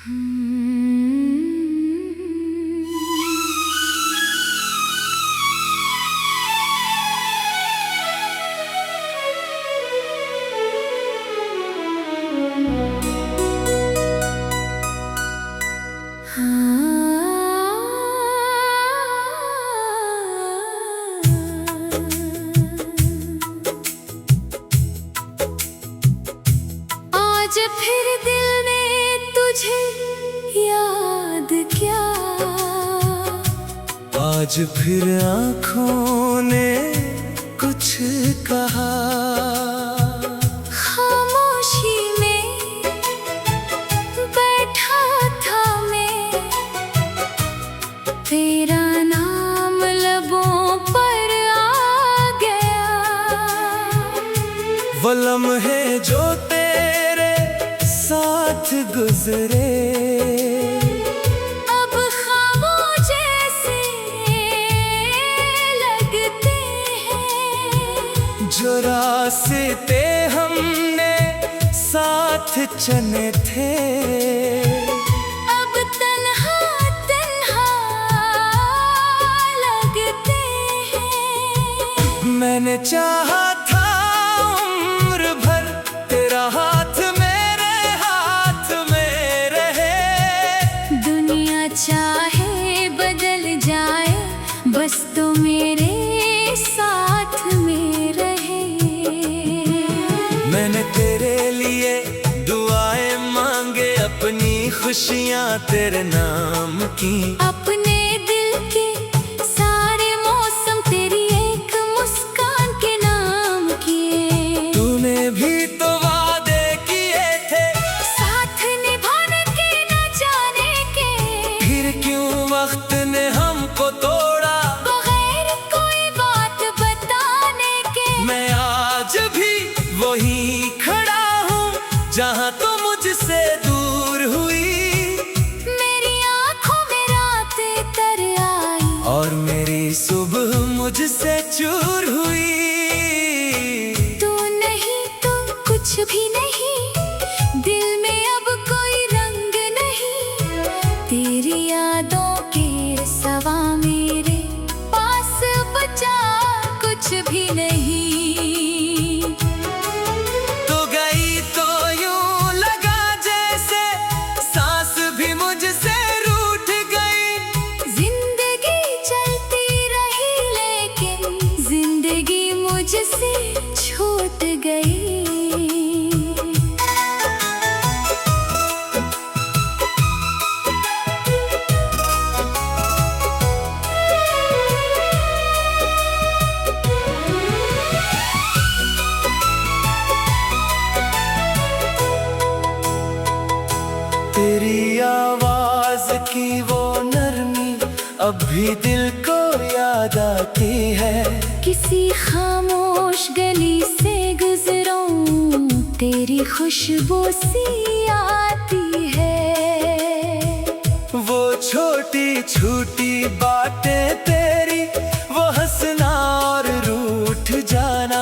आज फिर दिल ने तुझे याद किया, आज फिर आँखों ने कुछ कहा। खामोशी में बैठा था मैं, तेरा नाम लबों पर आ गया। वो लम्हे जो तेरे साथ गुजरे, अब ख्वाबों जैसे लगते हैं। जो रास्ते हमने साथ चले थे, अब तन्हा तन्हा लगते हैं। मैंने चाहा था उम्र भर तेरा हाथ मेरे हाथ में रहे। दुनिया चाहे बदल जाए, बस तो मेरे साथ में रहे। मैंने तेरे लिए दुआएं मांगे, अपनी खुशियां तेरे नाम की। अपने दिल के सारे मौसम तेरी एक मुस्कान के नाम किए। तूने भी तो वादे किए थे साथ निभाने के न जाने के, फिर क्यों वक्त ने हमको तोड़ा बगैर कोई बात बताने के। मैं आज भी वही खड़ा हूँ जहाँ तो मुझसे दूर हुई। मेरी आँखों में रातें तर आई, और मेरी सुबह मुझसे चूर हुई। तू नहीं तो कुछ भी नहीं, दिल में अब कोई रंग नहीं। तेरी यादों के सवा मेरे पास बचा कुछ भी नहीं। तो गई तो यूं लगा जैसे सांस भी मुझसे रूठ गई। जिंदगी चलती रही लेकिन जिंदगी मुझसे छूट गई। तेरी आवाज की वो नरमी अब भी दिल को याद आती है। किसी खामोश गली से गुजरूं, तेरी खुशबू सी आती है। वो छोटी छोटी बातें तेरी, वो हंसना और रूठ जाना।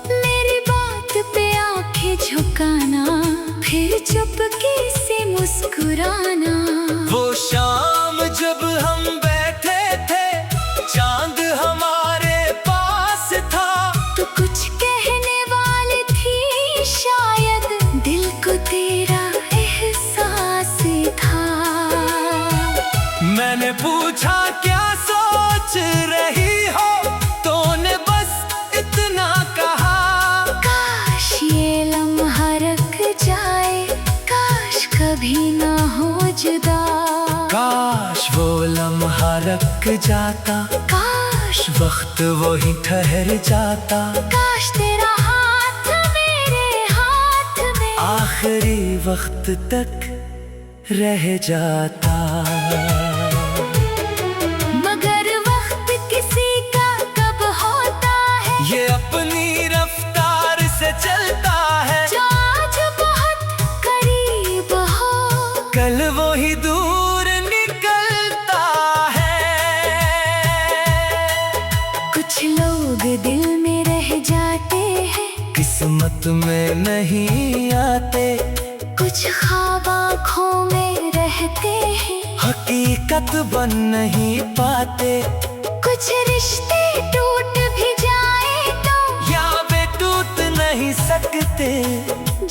मेरी बात पे आंखें झुकाना, फिर चुपके से मुस्कुराना। वो शाम जब हम बैठे थे, चांद हमारे पास था। तो कुछ कहने वाली थी शायद, दिल को तेरा एहसास था। मैंने पूछा क्या सोच रही हो, तूने बस इतना कहा। काश ये लम्हा रख जाए, काश कभी ना हो जुदा। काश वो लम्हा रख जाता, काश वक्त वही ठहर जाता। काश तेरा हाथ मेरे हाथ में आखिरी वक्त तक रह जाता। मगर वक्त किसी का कब होता है, ये अपनी रफ्तार से चलता है। जो आज बहुत करीब हो, कल वही दूर निकलता है। कुछ लोग दिल में रह जाते हैं, किस्मत में नहीं आते। कुछ कुछ ख्वाब आँखों में रहते हैं, हकीकत बन नहीं पाते। कुछ रिश्ते टूट भी जाए तो यादें टूट नहीं सकते।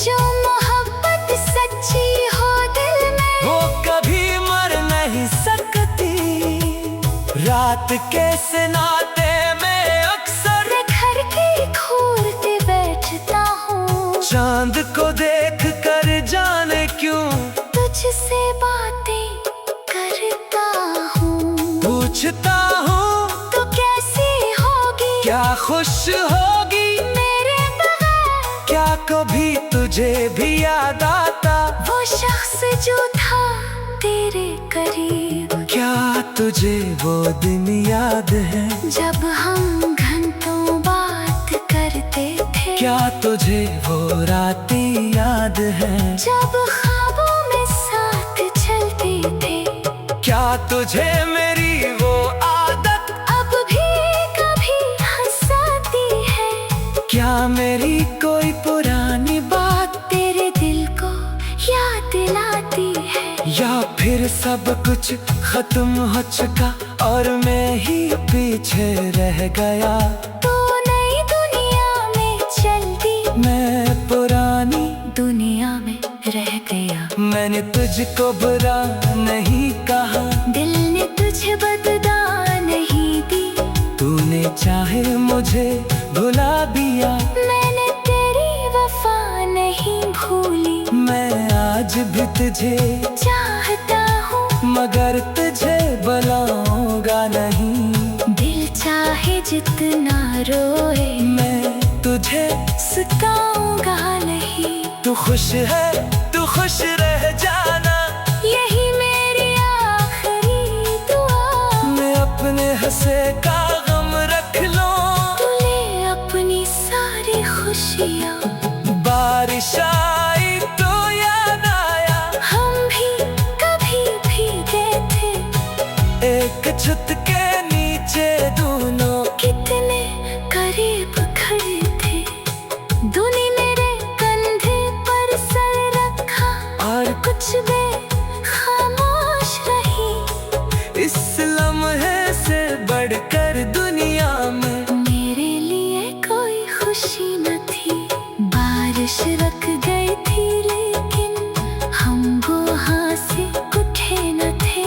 जो मोहब्बत सच्ची हो दिल में वो कभी मर नहीं सकती। रात के नाते में अक्सर घर की घूरते बैठता हूँ, चांद को देख कर जाने क्यों तुझसे बातें करता हूँ। पूछता हूँ तो कैसी होगी, क्या खुश होगी मेरे बगैर। क्या कभी तुझे भी याद आता वो शख्स जो था तेरे करीब, क्या तुझे वो दिन याद है जब हम घंटों बात करते थे। क्या तुझे वो रातें याद है जब ख्वाबों में साथ चलते थे। क्या तुझे मेरी वो आदत अब भी कभी हंसाती है, क्या मेरी कोई पुरानी बात तेरे दिल को याद दिलाती है। या फिर सब कुछ खत्म हो चुका और मैं ही पीछे रह गया। तो नई दुनिया में चल दी, मैं पुरानी दुनिया में रह गया। मैंने तुझको बुरा नहीं कहा, दिल ने तुझे बदला नहीं दी। तूने चाहे मुझे भुला दिया, मैंने तेरी वफा नहीं भूली। मैं आज भी तुझे चाहता हूँ मगर तुझे बुलाऊंगा नहीं। दिल चाहे जितना रोए, मैं तुझे सताऊंगा नहीं। तू खुश है तू खुश रह जाना, यही मेरी आखिरी दुआ। मैं अपने हंसे का गम रख लूं। तू ले अपनी सारी खुशियाँ, बारिश आई तो याद आया, हम भी कभी भीगे थे। एक छत के नीचे दोनों कितने करीब खड़े थे, दूनी मेरे कंधे पर सर रखा और कुछ देर खामोश रही। इस लम्हे से बढ़कर दुनिया में मेरे लिए कोई खुशी न थी, बारिश रुक गई थी लेकिन हम वहाँ से उठे न थे।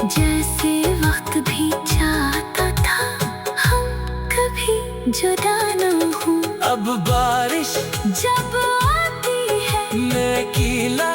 जैसे वक्त भी चाहता था हम कभी जुदा न हों। अब बारिश जब आती है में गीला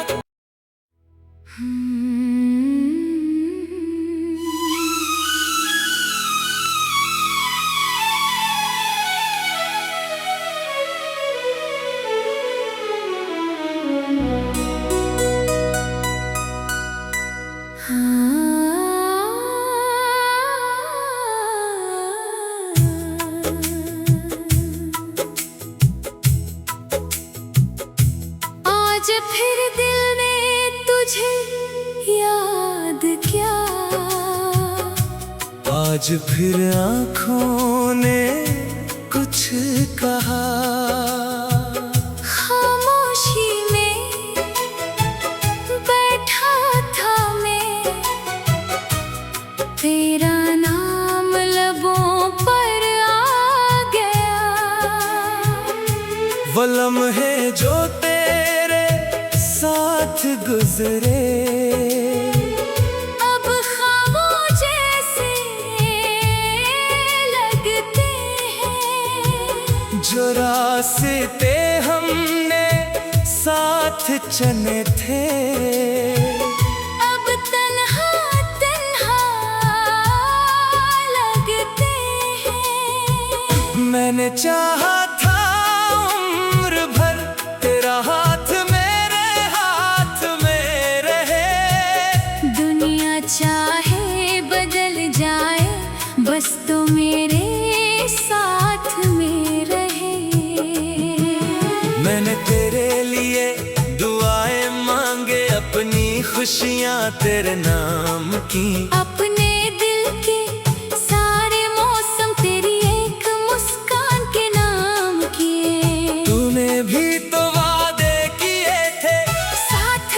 आज फिर दिल ने तुझे याद किया, आज फिर आँखों ने कुछ कहा। खामोशी में बैठा था मैं, तेरा नाम लबों पर आ गया। वो लम्हे जो तेरे साथ गुजरे, अब ख्वाबों जैसे लगते हैं। जो रास्ते हमने साथ चने थे, अब तन्हा तन्हा लगते हैं। मैंने चाहा था उम्र भर तेरा हाथ मेरे हाथ में रहे। दुनिया चाहे बदल जाए, बस तो मेरे साथ में रहे। मैंने तेरे लिए दुआएं मांगे, अपनी खुशियाँ तेरे नाम की। अपने दिल के सारे मौसम तेरी एक मुस्कान के नाम किए। तूने भी तो वादे किए थे, साथ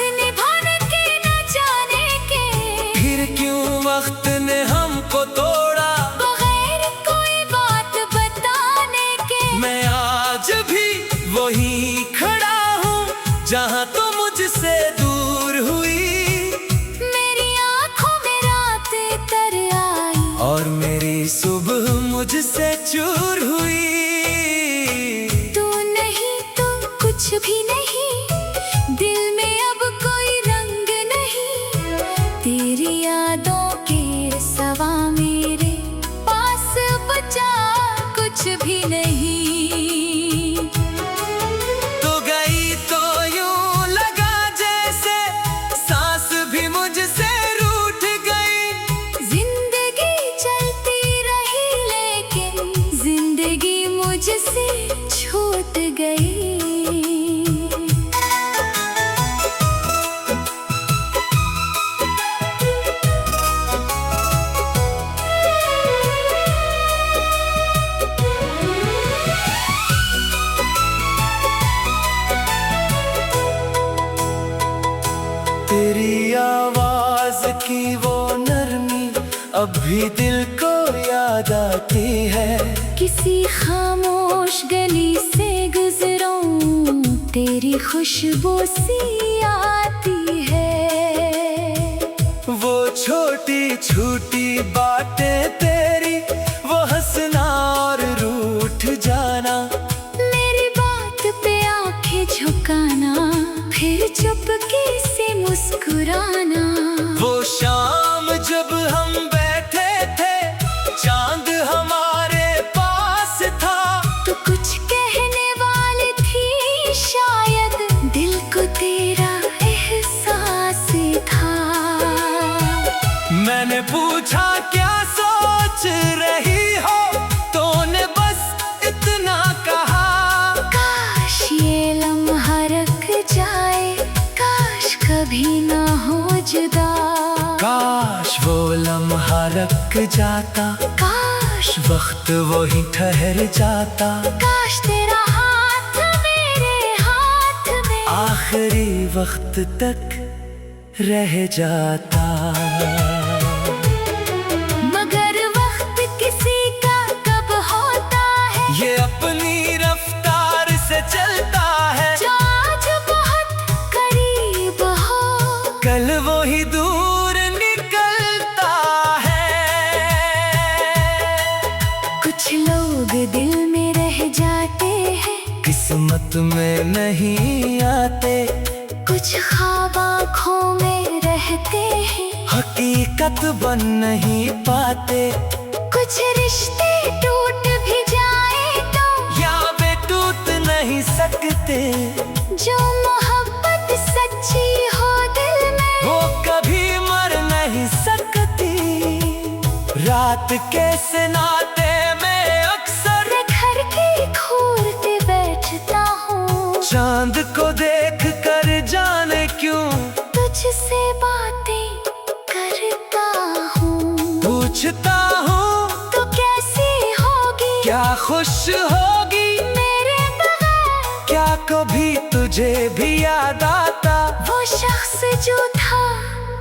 तेरी आवाज की वो नरमी अब भी दिल को याद आती है। किसी खामोश गली से गुजरूं तेरी खुशबू सी आती है। वो छोटी छोटी बातें तेरी, वो हंसना और रूठ जाना, मेरी बात पे आंखें झुकाना, फिर चुपके से मुस्कुराना। वो शाम जब हम बैठे थे, चांद हमारे पास था, तो कुछ कहने वाली थी शायद, दिल को तेरा एहसास था। मैंने पूछा क्या सोच रही हो, तूने बस इतना कहा, काश ये लम्हा रख जाए, काश कभी ना हो जुदा। काश वो लम्हा रख जाता, काश वक्त वही ठहर जाता, काश तेरा हाथ मेरे हाथ में आखिरी वक्त तक रह जाता। मगर वक्त किसी का कब होता है, ये अपनी रफ्तार से चलता है, जो आज बहुत करीब हो, कल वही दूर निकलता है। कुछ लोग दिल में रह जाते हैं, किस्मत में नहीं आते, कुछ ख्वाब आँखों में रहते हैं, हकीकत बन नहीं पाते, कुछ रिश्ते टूट भी जाए तो, या वे टूट नहीं सकते, जो मोहब्बत सच्ची हो दिल में, वो कभी मर नहीं सकती। रात के नाते में अक्सर मैं घर के घूरते बैठता हूँ, चांद को देख कर जाने क्यों तुझसे बातें करता हूँ। पूछता हूँ तो कैसी होगी, क्या खुश होगी मेरे बगैर, क्या कभी तुझे भी याद आता, वो शख्स जो था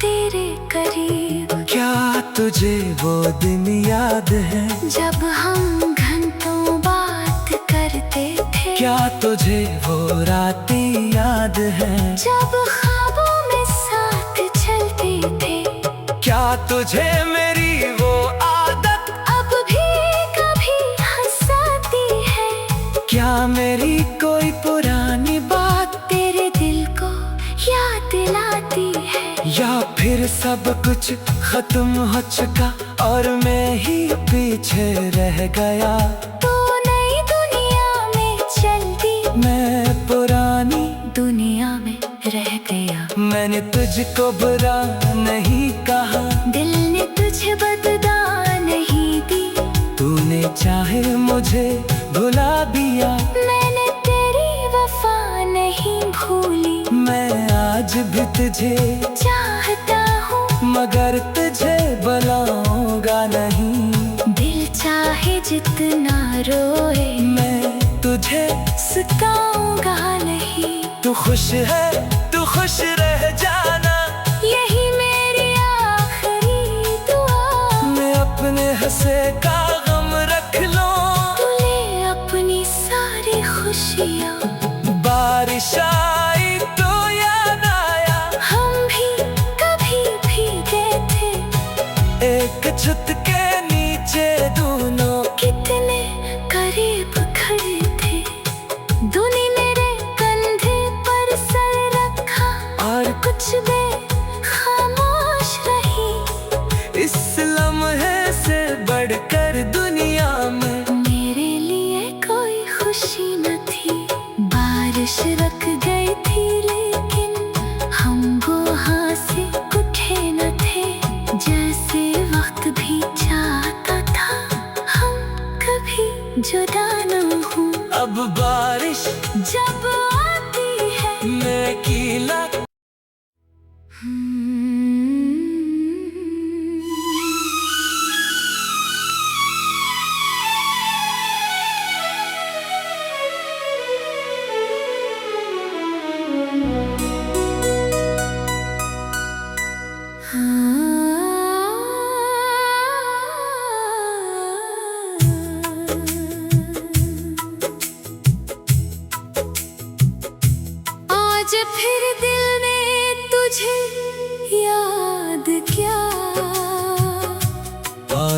तेरे करीब। क्या तुझे वो दिन याद है, जब हम घंटों बात करते थे, क्या तुझे वो रातें याद है, जब ख्वाबों में साथ चलते थे, क्या तुझे मेरी वो आदत अब भी कभी हंसाती है, क्या मेरी कोई पुरानी बात तेरे दिल को याद दिलाती है, या फिर सब कुछ खत्म हो चुका और मैं ही पीछे रह गया। तू नई दुनिया में चल दी, मैं पुरानी दुनिया में रह गया। मैंने तुझको बुरा नहीं कहा, दिल ने तुझे बदला नहीं दी, तूने चाहे मुझे भुला दिया, मैंने तेरी वफा नहीं भूली, मैं आज भी तुझे चाहता हूँ मगर तुझे बुलाऊंगा नहीं। दिल चाहे जितना रोए, मैं तुझे सताऊंगा नहीं। तू खुश है, तू खुश रह जाना, यही मेरी आखिरी दुआ, मैं अपने हंसे का गम रख लूं, तू ले अपनी सारी खुशियाँ। बारिश आई तो याद आया, हम भी कभी भीगे थे, एक छत के नीचे दोनों कितने करीब खड़े थे, तूने मेरे कंधे पर सर रखा और कुछ देर खामोश रही, इस लम्हे से बढ़कर दुनिया में मेरे लिए कोई खुशी न थी। बारिश रुक गई थी लेकिन हम वहाँ से उठे न थे, जैसे वक्त भी चाहता था हम कभी जुदा न हो। अब बारिश जब आती है मैं कीला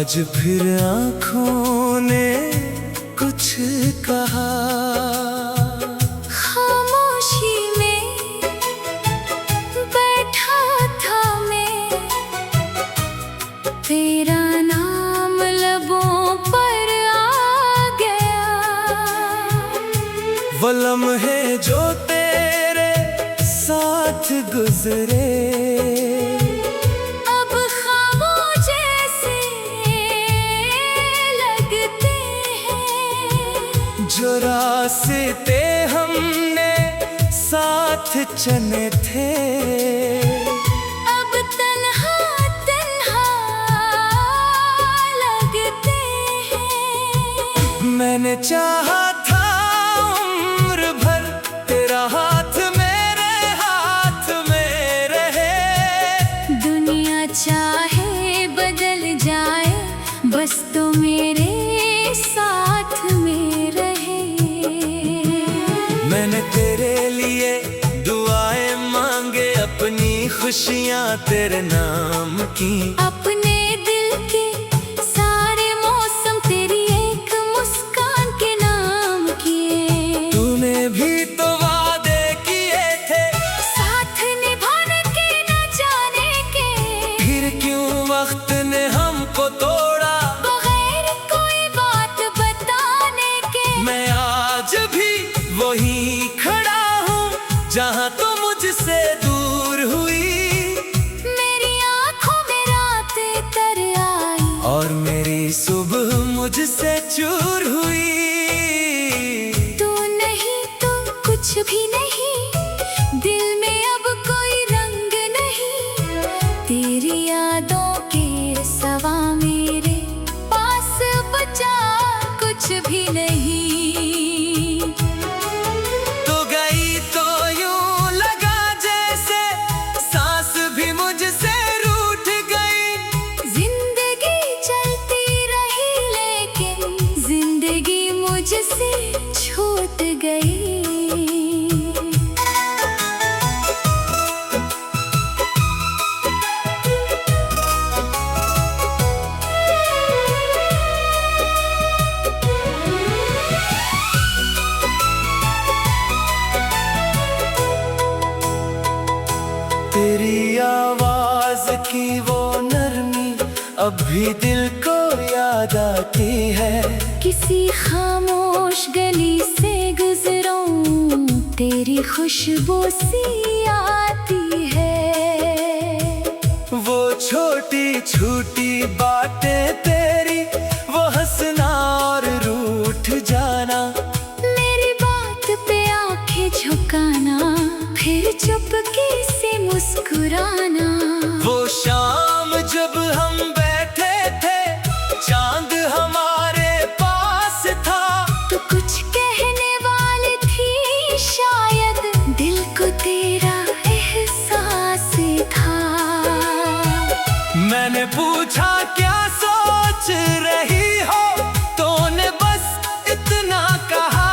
आज फिर आँखों ने कुछ कहा। खामोशी में बैठा था मैं, तेरा नाम लबों पर आ गया। वो लम्हे जो तेरे साथ गुजरे, अब खामोश जैसे लगते हैं। जो रास्ते हमने साथ चने थे, अब तन्हा तन्हा लगते हैं। मैंने चाहा था उम्र भर तेरा हाथ मेरे हाथ में रहे। दुनिया चाहे बदल जाए, बस तो मेरे साथ में रहे। मैंने तेरे लिए दुआएं मांगे, अपनी खुशियाँ तेरे नाम की। अपने दिल के सारे मौसम तेरी एक मुस्कान के नाम किए। तूने भी तो वादे किए थे साथ निभाने के न जाने के, फिर क्यों वक्त ने हमको तोड़ा बगैर कोई बात बताने के। मैं आज भी वही खड़ा हूँ जहाँ तू मुझसे दूर हुई। मेरी आँखों में रातें तर आई, और मेरी सुबह मुझसे चूर हुई। तू नहीं तो कुछ भी नहीं, दिल में अब कोई रंग नहीं। तेरी यादों के सवा मेरे पास बचा कुछ भी नहीं। तो गई तो यूं लगा जैसे सांस भी मुझसे रूठ गई। जिंदगी चलती रही लेकिन जिंदगी मुझसे छूट गई। तेरी आवाज की वो नरमी अब भी दिल को याद आती है। किसी खामोश गली से गुजरूं, तेरी खुशबू सी आती है। वो छोटी छोटी बातें तेरी, वो हंसना और रूठ जाना, मेरी बात पे आंखें झुकाना, फिर चुपके से मुस्कुराना। वो शाम जब हम बैठे थे, चांद हमारे पास था। तो कुछ कहने वाली थी शायद, दिल को तेरा एहसास था। मैंने पूछा क्या सोच रही हो, तूने बस इतना कहा।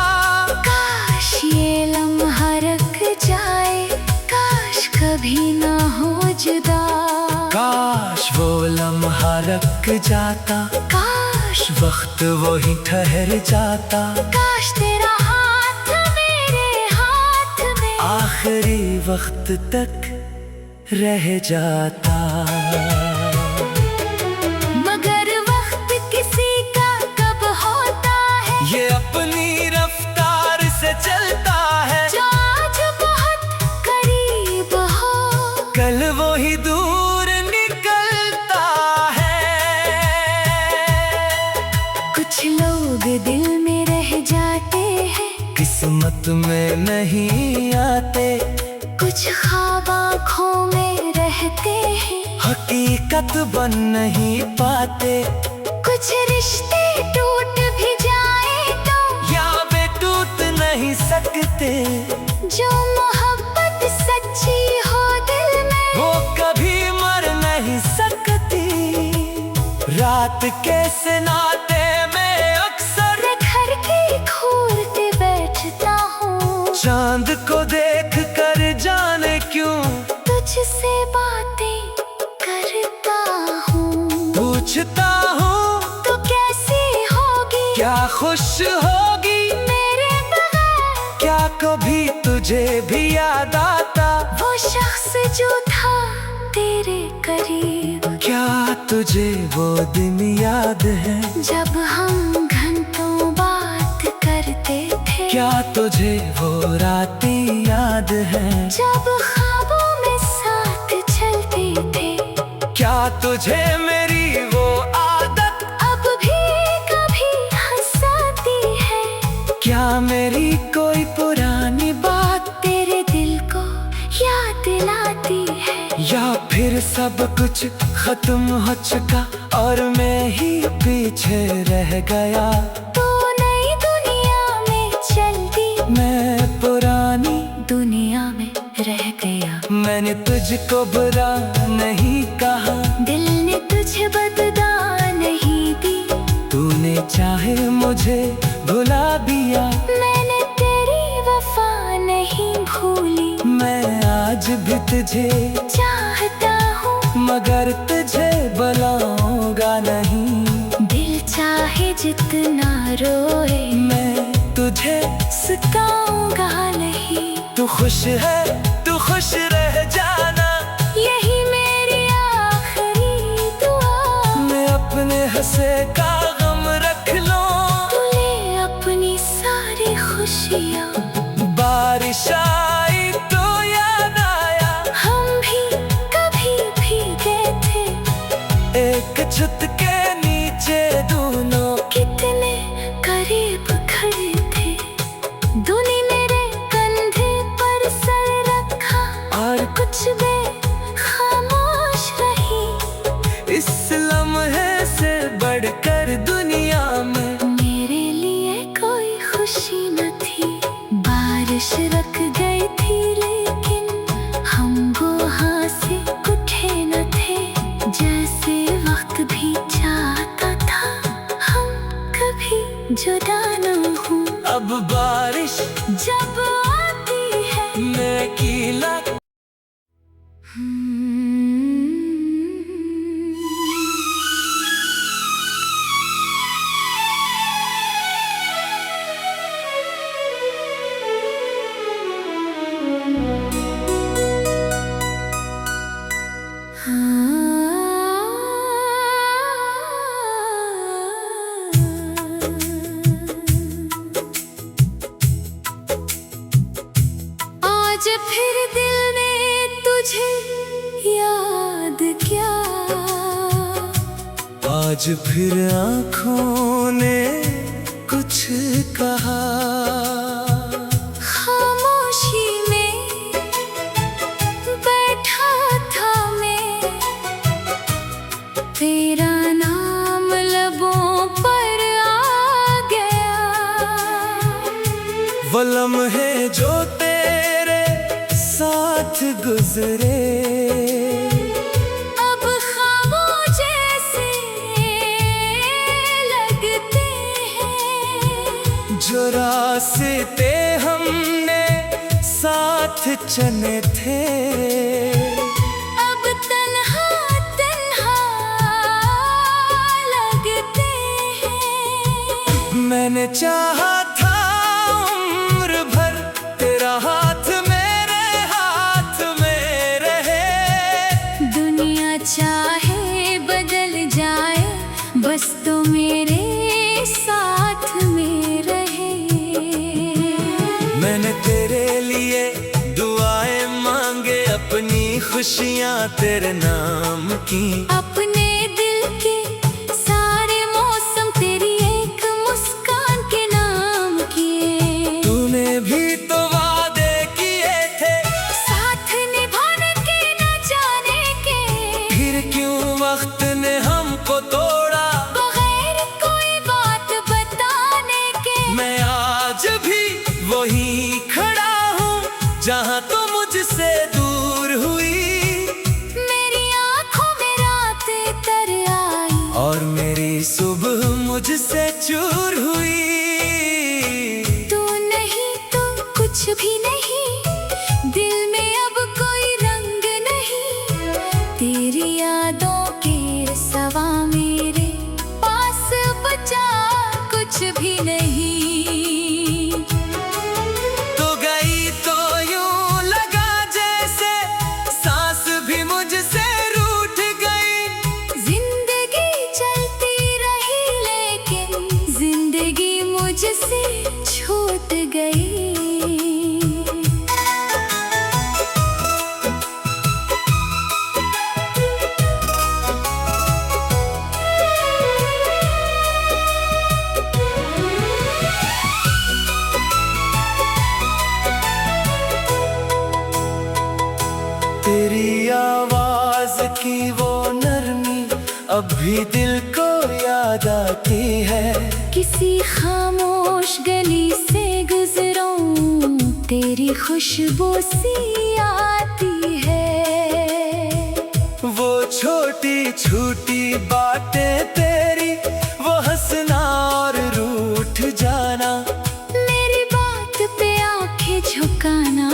काश ये लम्हा रख जाए, काश कभी ना हो जुदा। काश वो लम्हा रख जाता, काश वक्त वही ठहर जाता। काश तेरा हाथ मेरे हाथ में आखिरी वक्त तक रह जाता। मगर वक्त किसी का कब होता है, ये अपनी रफ्तार से चलता है। जो आज बहुत करीब हो, कल वही दूर निकलता है। कुछ लोग दिल में रह जाते हैं, किस्मत में नहीं आते। कुछ ख्वाब आँखों में रहते हैं, हकीकत बन नहीं पाते। कुछ रिश्ते टूट भी जाए तो या वे टूट नहीं सकते। जो मोहब्बत सच्ची हो दिल में, वो कभी मर नहीं सकती। रात के नाते में अक्सर घर की घूरते बैठता हूँ। चांद को देख कर जाने क्यों तुझसे बातें करता हूँ। पूछता हूँ खुश होगी मेरे बगैर। क्या कभी तुझे भी याद आता वो शख्स जो था तेरे करीब, क्या तुझे वो दिन याद है जब हम घंटों बात करते थे। क्या तुझे वो रातें याद है जब ख्वाबों में साथ चलते थे। क्या तुझे मेरी वो आदत अब भी कभी हंसाती है। क्या मेरी कोई पुरानी बात तेरे दिल को याद दिलाती है। या फिर सब कुछ खत्म हो चुका और मैं ही पीछे रह गया। तू नई दुनिया में चल दी, मैं पुरानी दुनिया में रह गया। मैंने तुझको बुरा नहीं कहा, दिल ने तुझे बदला नहीं दी। तूने चाहे मुझे भुला दिया। मैंने तेरी वफा नहीं भूली। मैं आज भी तुझे चाहता हूँ मगर तुझे बुलाऊंगा नहीं। दिल चाहे जितना रोए, मैं तुझे सताऊंगा नहीं। तू खुश है तू खुश रह जाना, यही मेरी आखिरी दुआ। मैं अपने हंसे का गम रख लूं। तू ले अपनी सारी खुशियाँ। बारिश आई तो याद आया, हम भी कभी भीगे थे। एक छत के नीचे दोनों कितने करीब खड़े थे। तूने मेरे कंधे पर सर रखा और कुछ देर खामोश रही। इस लम्हे से बढ़कर दुनिया में मेरे लिए कोई खुशी न थी। बारिश रुक गई थी लेकिन हम वहाँ से उठे न थे। जैसे वक्त भी चाहता था हम कभी जुदा न हों। अब बारिश जब आती है मैं गीला आज फिर दिल ने तुझे याद किया। आज फिर आँखों ने कुछ कहा। खामोशी में बैठा था मैं, तेरा नाम लबों पर आ गया। वो लम्हे जो तेरे साथ गुजरे, अब ख्वाबों जैसे लगते हैं। जो रास्ते हमने साथ चले थे, अब तन्हा तन्हा लगते हैं। मैंने चाहा था उम्र भर तेरा हाथ मेरे हाथ में रहे। दुनिया चाहे बदल जाए, बस तो मेरे साथ में रहे। मैंने तेरे लिए दुआएं मांगे, अपनी खुशियाँ तेरे नाम की। अपने दिल के सारे मौसम तेरी एक मुस्कान के नाम किए। तूने भी तो वादे किए थे साथ निभाने के न जाने के, फिर क्यों वक्त ने हमको तोड़ा बगैर कोई बात बताने के। मैं आज भी वही खड़ा हूँ जहाँ तू मुझसे दूर हुई। मेरी आँखों में रातें तर आई और मेरी सुबह मुझसे चूर हुई। तू नहीं तो कुछ भी नहीं, दिल में अब कोई रंग नहीं। तेरी यादों के की वो नरमी अब भी दिल को याद आती है। किसी खामोश गली से गुजरूं तेरी खुशबू सी आती है। वो छोटी छोटी बातें तेरी, वो हंसना और रूठ जाना, मेरी बात पे आंखें झुकाना,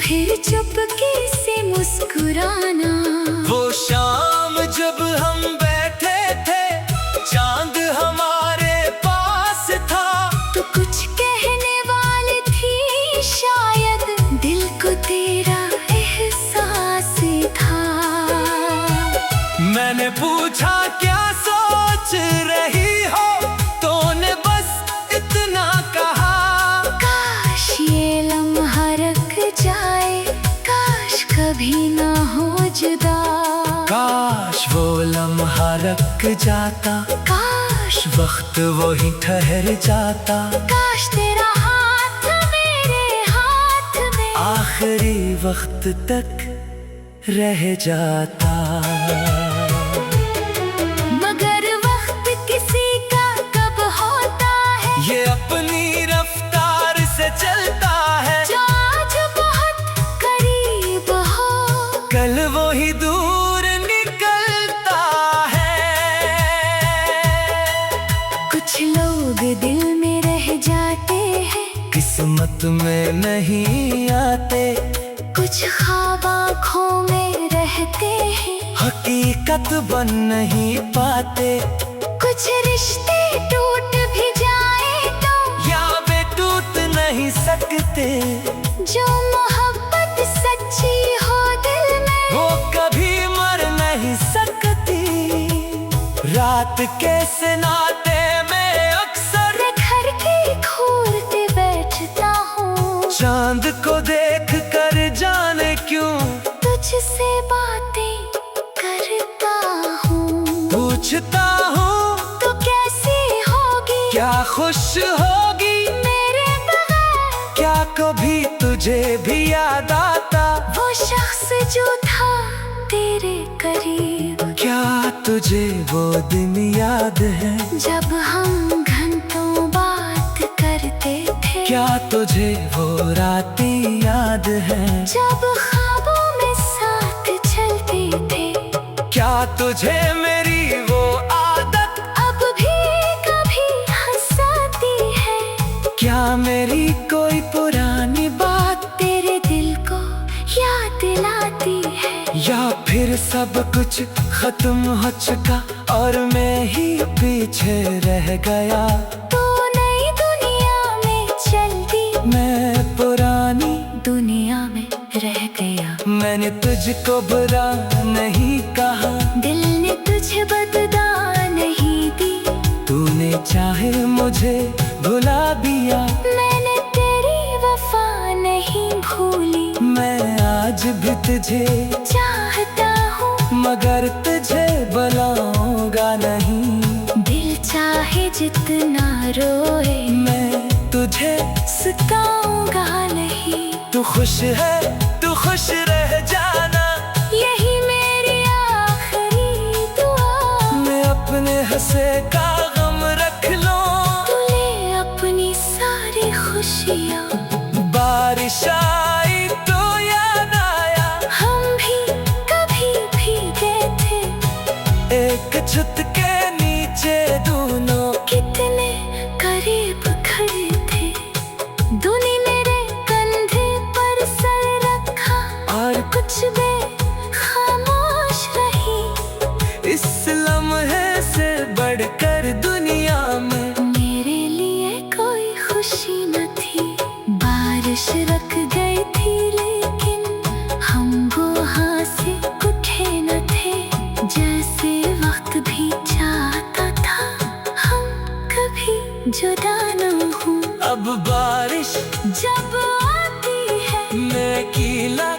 फिर चुपके से मुस्कुराना। वो शाम जब हम बैठे थे, चांद हमारे पास था, तो कुछ कहने वाली थी शायद, दिल को तेरा एहसास था। मैंने पूछा क्या सोच रही हो, तूने बस इतना कहा, काश ये लम्हा रख जाए, काश कभी ना हो जुदा। काश वो लम्हा रख जाता, काश वक्त वही ठहर जाता, काश तेरा हाथ मेरे हाथ में आखिरी वक्त तक रह जाता। मगर वक्त किसी का कब होता है, ये अपनी रफ्तार से चलता है, जो आज बहुत करीब हो, कल वही दूर निकलता है। कुछ लोग दिल में रह जाते हैं, किस्मत में नहीं आते, कुछ ख्वाब आँखों में रहते हैं, हकीकत बन नहीं पाते, कुछ रिश्ते टूट भी जाए तो, या वे टूट नहीं सकते, जो मोहब्बत सच्ची हो दिल में, वो कभी मर नहीं सकती। रात के नाते में अक्सर घर के घूरते बैठता हूँ, चांद को देख कर जाने क्यों तुझसे बातें करता हूँ। पूछता हूँ तो कैसी होगी, क्या खुश होगी मेरे बगैर, क्या कभी तुझे भी याद आता, वो शख्स जो था तेरे करीब, क्या तुझे वो दिन याद है, जब हम घंटों बात करते थे, क्या तुझे वो रातें याद है, जब ख्वाबों में साथ चलते थे, क्या तुझे मेरी वो आदत अब भी कभी हंसाती है, क्या मेरी कोई पुरानी बात तेरे दिल को याद दिलाती है, या फिर सब कुछ खत्म हो चुका और मैं ही पीछे रह गया। तू नई दुनिया में चल दी, मैं पुरानी दुनिया में रह गया। मैंने तुझको बुरा नहीं कहा, दिल ने तुझे बदला नहीं दी, तूने चाहे मुझे भुला दिया, मैंने तेरी वफा नहीं भूली, मैं आज भी तुझे चाहता हूँ मगर तुझे बुलाऊंगा नहीं। दिल चाहे जितना रोए, मैं तुझे सताऊंगा नहीं। तू खुश है तू खुश रह जाना, यही मेरी आखिरी दुआ, मैं अपने हंसे का गम रख लूं। तू ले अपनी सारी खुशियाँ, बारिश आई तो याद आया, हम भी कभी भीगे थे, एक छत के नीचे दोनों कितने करीब खड़े थे। दूनी मेरे कंधे पर सर रखा और कुछ देर खामोश रही, इस लम्हे से बढ़कर दुनिया में मेरे लिए कोई खुशी न थी। बारिश रख गई थी लेकिन हम वहाँ से उठे न थे, जैसे वक्त भी चाहता था हम कभी जुदा न हों। अब बारिश जब आती है में कीला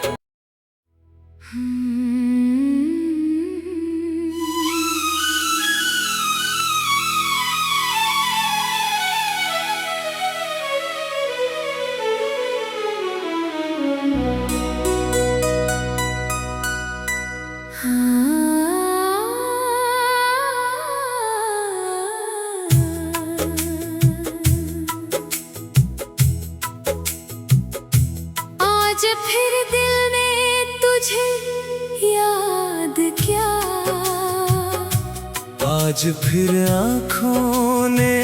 हाँ आज फिर आँखों ने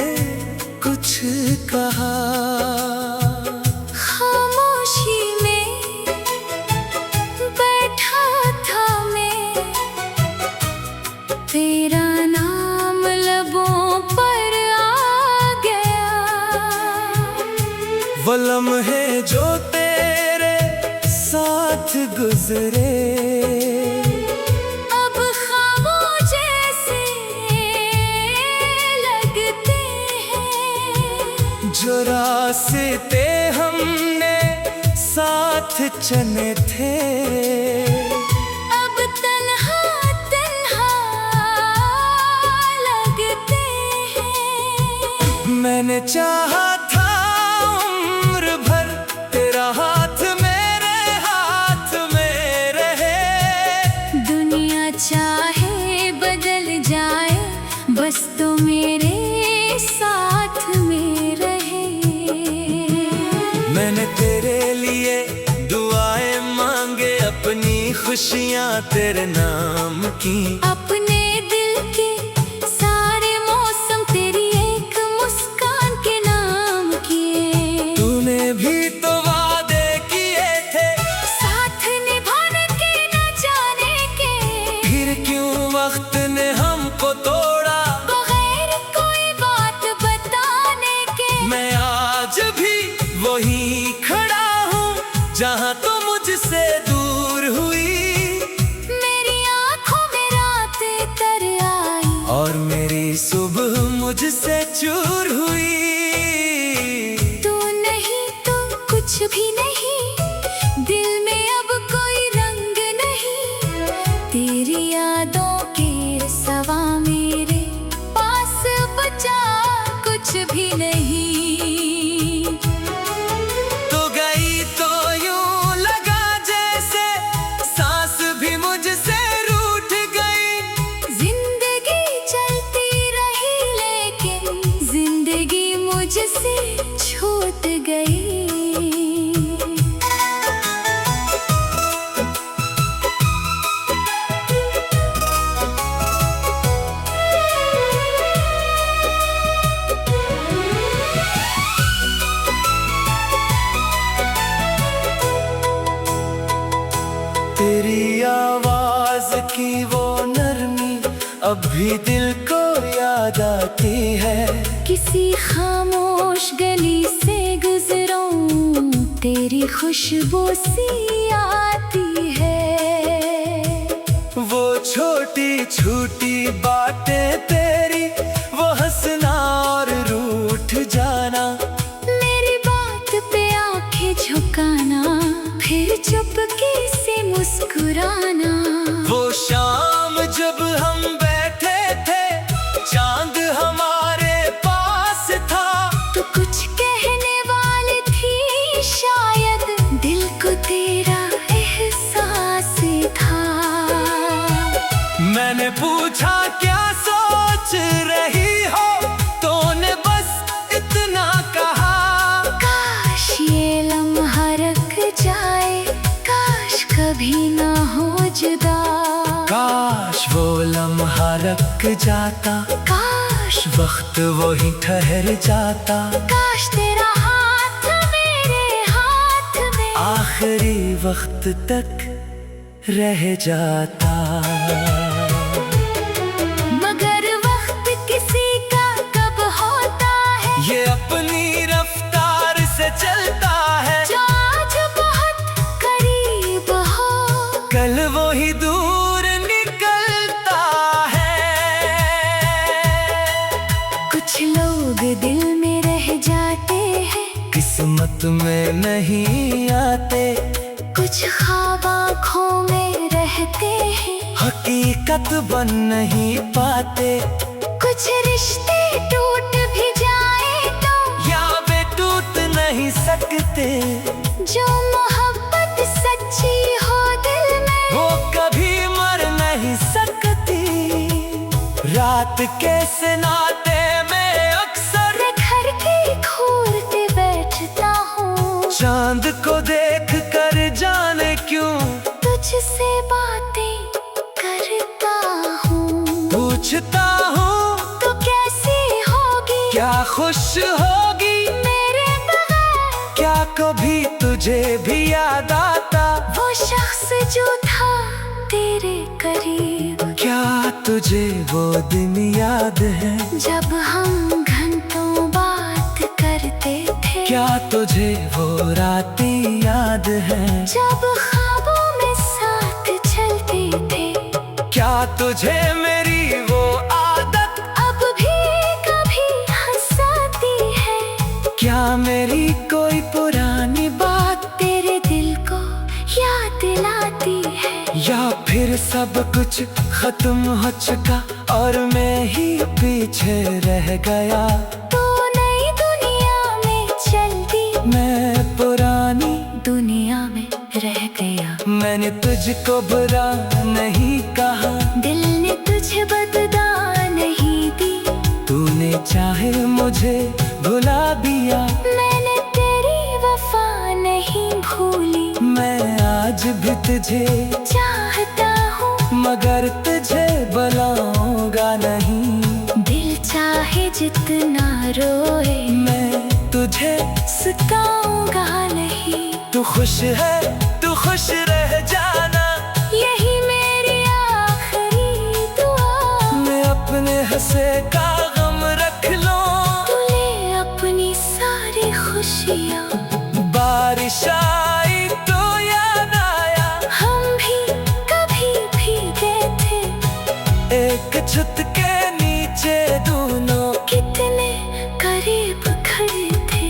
कुछ कहा। खामोशी में बैठा था मैं, तेरा नाम लबों पर आ गया। वो लम्हे जो तेरे साथ गुजरे अब ख्वाबों जैसे लगते हैं। जो रास्ते हमने साथ चले थे अब तन्हा तन्हा लगते हैं। मैंने चाहा था उम्र भर तेरा हाथ मेरे हाथ में रहे। दुनिया चाहे बदल जाए बस तो मेरे साथ में रहे। मैंने तेरे लिए दुआएं मांगे, अपनी खुशियां तेरे नाम की। अपने दिल के सारे मौसम तेरी एक मुस्कान के नाम किए। तूने भी तो वादे किए थे साथ निभाने के न जाने के, फिर क्यों वक्त ने हमको तोड़ा बगैर कोई बात बताने के। मैं आज भी वही खड़ा हूँ जहाँ तो मुझसे दूर हुई। मेरी आँखों में रातें तर आई और मेरी सुबह मुझसे चूर हुई। तू नहीं तो कुछ भी नहीं, दिल में अब कोई रंग नहीं। तेरी यादों के सवा मेरे पास बचा कुछ भी नहीं। तो गई तो यूं लगा जैसे सांस भी मुझसे रूठ गई। जिंदगी चलती रही लेकिन जिंदगी मुझसे छूट गई। तेरी आवाज की वो नरमी अब भी दिल को याद आती है। किसी खामोश गली से गुजरूं तेरी खुशबू सी आती है। वो छोटी छोटी बातें तेरी, वो हंसना और रूठ जाना, मेरी बात पे आंखें झुकाना फिर चुपके से मुस्कुराना। वो शाम जब हम बैठे थे चांद हमारे पास था। तो कुछ कहने वाली थी शायद, दिल को तेरा एहसास था। मैंने पूछा क्या सोच रही हो, तूने बस इतना कहा। काश ये लम्हा रख जाए, काश कभी ना हो जुदा। काश वो लम्हा रख जाता, काश वक्त वही ठहर जाता। काश तेरा हाथ मेरे हाथ में आखिरी वक्त तक रह जाता। मगर वक्त किसी का कब होता है, ये अपनी रफ्तार से चलता है। जो आज बहुत करीब हो कल वही दूर निकलता है। कुछ लोग दिल में रह जाते हैं, किस्मत में नहीं आते। कुछ ख्वाब आँखों में रहते हैं, हकीकत बन नहीं पाते। कुछ रिश्ते टूट भी जाए तो या वे टूट नहीं सकते। जो मोहब्बत सच्ची हो दिल में वो कभी मर नहीं सकती। रात के नाते में अक्सर घर के घूरते बैठता हूँ। चांद को देख कर जाने क्यों तुझसे बातें करता हूँ। पूछता हूँ खुश होगी मेरे बगैर। क्या कभी तुझे भी याद आता वो शख्स जो था तेरे करीब। क्या तुझे वो दिन याद है जब हम घंटों बात करते थे। क्या तुझे वो रातें याद है जब ख्वाबों में साथ चलते थे। क्या तुझे मेरी वो आदत अब भी कभी हंसाती है। क्या मेरी कोई पुरानी बात तेरे दिल को याद दिलाती है। या फिर सब कुछ खत्म हो चुका और मैं ही पीछे रह गया। तू नई दुनिया में चल दी, मैं पुरानी दुनिया में रह गया। मैंने तुझको बुरा नहीं कहा, दिल ने तुझे बदला नहीं दी। तूने चाहे मुझे भुला दिया। मैंने तेरी वफा नहीं भूली। मैं आज भी तुझे चाहता हूँ मगर तुझे बुलाऊंगा नहीं। दिल चाहे जितना रोए, मैं तुझे सताऊंगा नहीं। तू खुश है तू खुश रह जाना, यही मेरी आखिरी दुआ। मैं अपने हंसे का गम रख लूं। तू ले अपनी सारी खुशियाँ। बारिश आई तो याद आया हम भी कभी भीगे थे। एक छत के नीचे दोनों। कितने करीब खड़े थे।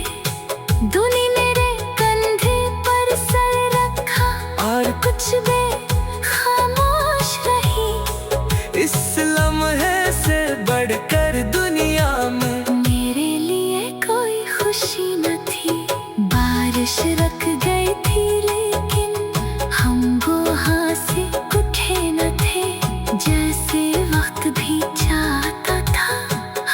तूने मेरे कंधे पर सर रखा और कुछ देर खामोश रही। इस लम्हे से बढ़कर दुनिया में मेरे लिए कोई खुशी न थी। बारिश रख गई थी लेकिन हम वहाँ से उठे न थे। जैसे वक्त भी चाहता था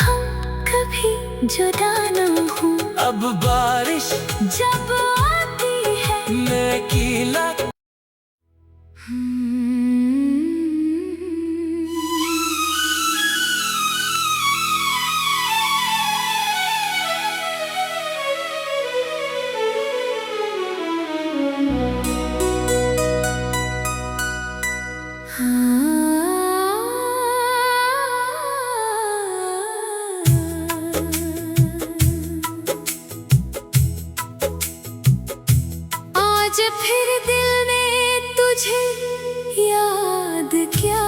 हम कभी जुदा न हों। अब बारिश जब आती है मैं गीला आज फिर दिल ने तुझे याद किया।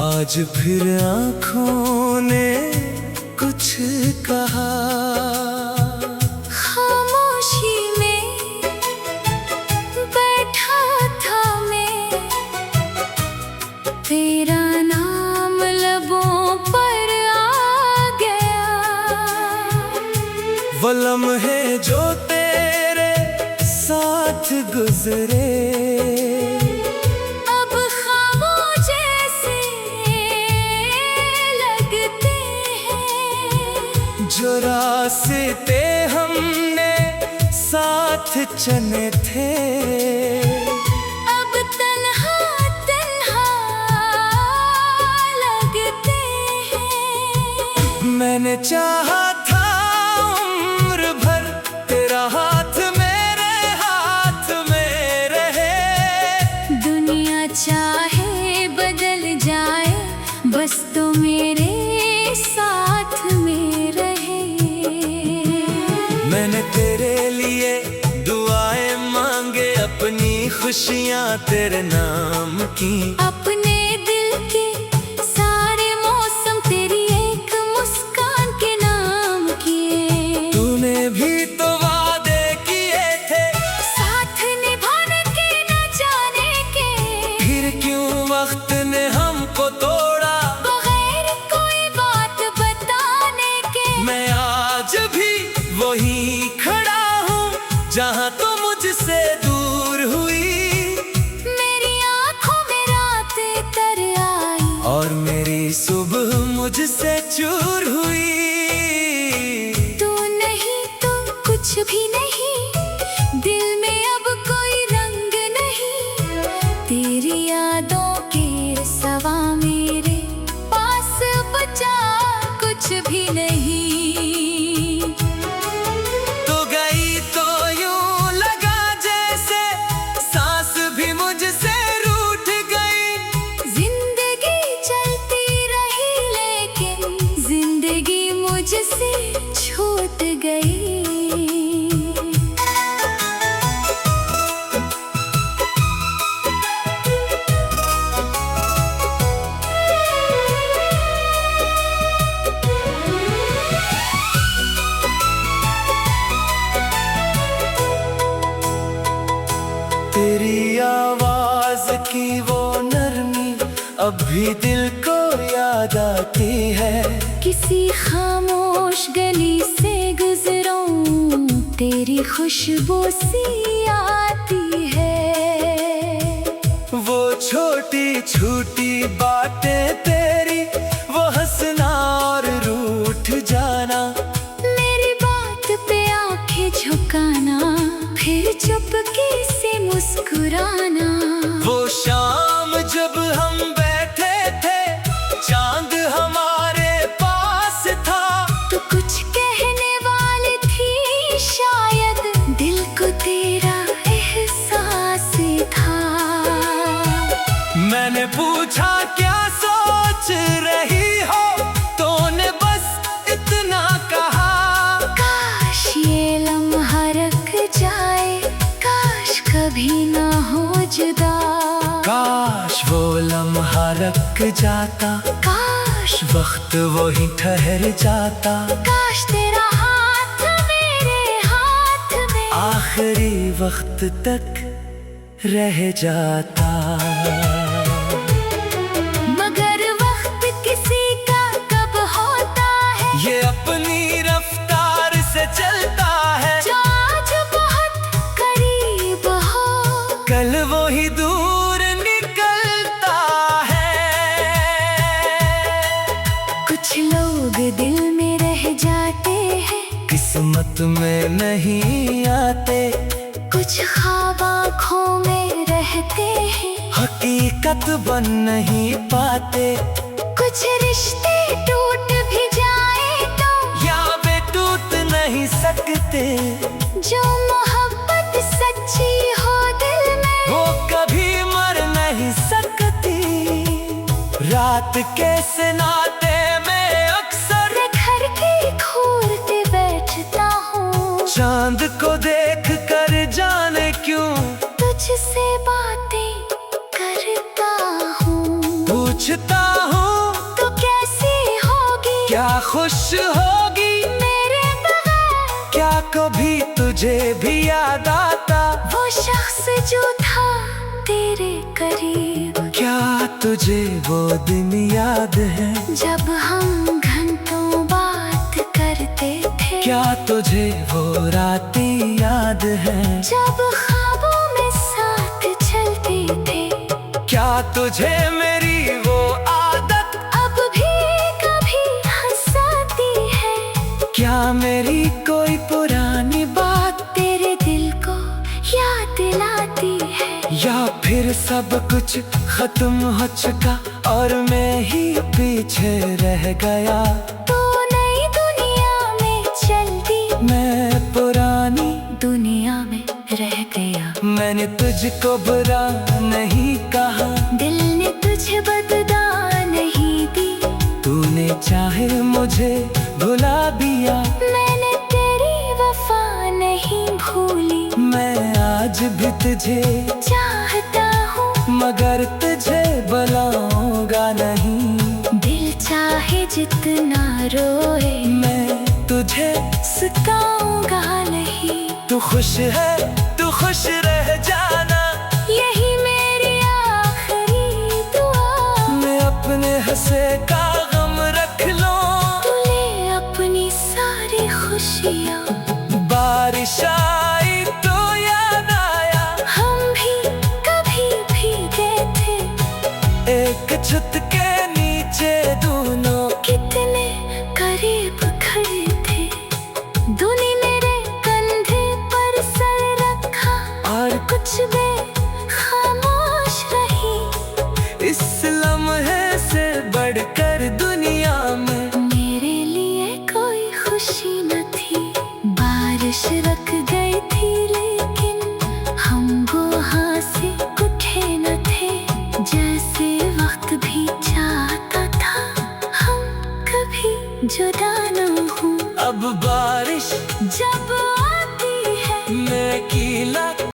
आज फिर आँखों ने कुछ कहा। खामोशी में बैठा था मैं, तेरा नाम लबों पर आ गया। वो लम्हे जो तेरे साथ गुजरे अब ख्वाबों जैसे लगते हैं। जो रास्ते हमने साथ चले थे अब तन्हा तन्हा लगते हैं। मैंने चाहा था उम्र भर तेरा हाथ मेरे हाथ में रहे। दुनिया चाहे बदल जाए बस तो मेरे साथ में रहे। मैंने तेरे लिए दुआएं मांगे, अपनी खुशियाँ तेरे नाम की। अपने दिल के सारे मौसम तेरी एक मुस्कान के नाम किए। तूने भी तो वादे किए थे साथ निभाने के न जाने के। फिर क्यों वक्त ने हमको तोड़ा बगैर कोई बात बताने के। मैं आज भी वही खड़ा हूँ जहाँ तू मुझसे दूर हुई। मेरी आँखों में रातें तर आई और मेरी सुबह मुझसे चूर हुई। तू नहीं तो कुछ भी नहीं, दिल में अब कोई रंग नहीं। तेरी यादों के अब भी दिल को याद आती है। किसी खामोश गली से गुजरूं, तेरी खुशबू सी आती है। वो छोटी छोटी बातें तेरी, वो हंसना और रूठ जाना, मेरी बात पे आंखें झुकाना, फिर चुपके से मुस्कुराना। वो शाम जब हम बैठे थे, चांद हमारे पास था, तो कुछ कहने वाली थी शायद, दिल को तेरा एहसास था। मैंने पूछा क्या सोच रही हो, तूने बस इतना कहा, काश ये लम्हा रख जाए, काश कभी ना हो जुदा। काश वो लम्हा रख जाता, काश वक्त वो ही ठहर जाता, काश तेरा हाथ मेरे हाथ में आखिरी वक्त तक रह जाता। मगर वक्त किसी का कब होता है, ये अपनी रफ्तार से चलता है, जो आज बहुत करीब हो, कल वो ही दूर निकलता है। कुछ लोग दिल में रह जाते हैं, किस्मत में नहीं आते, कुछ ख्वाब आँखों में रहते हैं, हकीकत बन नहीं पाते, कुछ रिश्ते टूट भी जाए तो या वे टूट नहीं सकते, जो मोहब्बत सच्ची हो दिल में, वो कभी मर नहीं सकती। रात के नाते में अक्सर घर की घूरते बैठता हूँ, चांद को देख कर जाने क्यों तुझसे बातें करता हूँ। पूछता हूँ तो कैसी होगी, क्या खुश होगी मेरे बगैर, क्या कभी तुझे भी याद आता, वो शख्स जो था तेरे करीब, क्या तुझे वो दिन याद है, जब हम घंटों बात करते थे, क्या तुझे वो रातें याद है, जब ख्वाबों में साथ चलते थे, क्या तुझे मेरी वो आदत अब भी कभी हंसाती है, क्या मेरी कोई पुरानी बात तेरे दिल को याद दिलाती है, या फिर सब कुछ खत्म हो चुका और मैं ही पीछे रह गया। तू नई दुनिया में चल दी, मैं पुरानी दुनिया में रह गया। मैंने तुझको बुरा नहीं कहा, दिल ने तुझे बदला नहीं दी, तूने चाहे मुझे भुला दिया, मैंने तेरी वफा नहीं भूली, मैं आज भी तुझे चाहता हूँ मगर तुझे बुलाऊंगा नहीं। दिल चाहे जितना रोए, मैं तुझे सताऊंगा नहीं। तू खुश है तू खुश रह जाना, यही मेरी आखिरी दुआ, मैं अपने हंसे का गम रख लूं, तू ले अपनी सारी खुशियाँ। बारिश आई तो याद आया, हम भी कभी भीगे थे, एक छत